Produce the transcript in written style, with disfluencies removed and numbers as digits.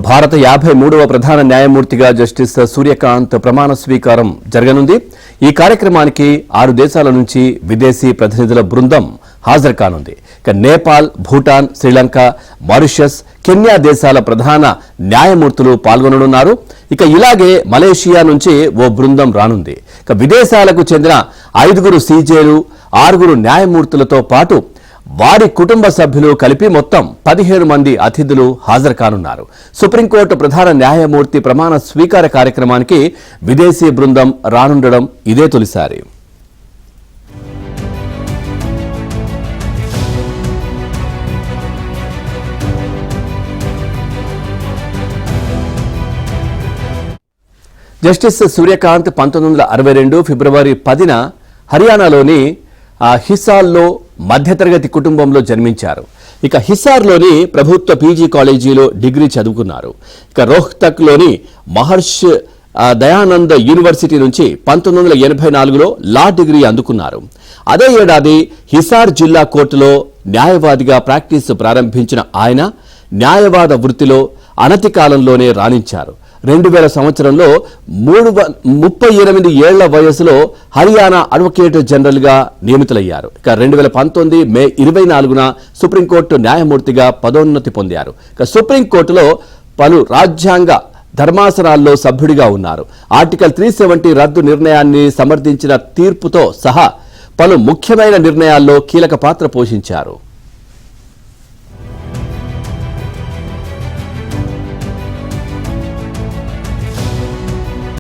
భారత 53వ ప్రధాన న్యాయమూర్తిగా జస్టిస్ సూర్యకాంత్ ప్రమాణ స్వీకారం జరగనుంది. ఈ కార్యక్రమానికి 6 దేశాల నుంచి విదేశీ ప్రతినిధుల బృందం హాజరు కానుంది. నేపాల్, భూటాన్, శ్రీలంక, మారిషస్, కెన్యా దేశాల ప్రధాన న్యాయమూర్తులు పాల్గొననున్నారు. ఇలాగే మలేషియా నుంచి ఓ బృందం రానుంది. విదేశాలకు చెందిన 5 సీజేలు, 6 న్యాయమూర్తులతో పాటు వారి కుటుంబ సభ్యులు కలిపి మొత్తం 17 మంది అతిథులు హాజరు కానున్నారు. సుప్రీంకోర్టు ప్రధాన న్యాయమూర్తి ప్రమాణ స్వీకార కార్యక్రమానికి విదేశీ బృందం రానుండడం ఇదే తొలిసారి. జస్టిస్ సూర్యకాంత్ 1962 ఫిబ్రవరి 10న హర్యానాలోని హిసార్లో మధ్యతరగతి కుటుంబంలో జన్మించారు. హిసార్లోని ప్రభుత్వ పీజీ కాలేజీలో డిగ్రీ చదువుకున్నారు. రోహ్తక్లోని మహర్షి దయానంద్ యూనివర్సిటీ నుంచి 1984లో లా డిగ్రీ అందుకున్నారు. అదే ఏడాది హిసార్ జిల్లా కోర్టులో న్యాయవాదిగా ప్రాక్టీస్ ప్రారంభించిన ఆయన న్యాయవాద వృత్తిలో అనతి కాలంలోనే రాణించారు. 2000 సంవత్సరంలో 38 ఏళ్ల వయసులో హర్యానా అడ్వకేట్ జనరల్గా నియమితులయ్యారు. 2019 మే 24న సుప్రీంకోర్టు న్యాయమూర్తిగా పదోన్నతి పొందారు. సుప్రీంకోర్టులో పలు రాజ్యాంగ ధర్మాసనాల్లో సభ్యుడిగా ఉన్నారు. ఆర్టికల్ 370 రద్దు నిర్ణయాన్ని సమర్థించిన తీర్పుతో సహా పలు ముఖ్యమైన నిర్ణయాల్లో కీలక పాత్ర పోషించారు.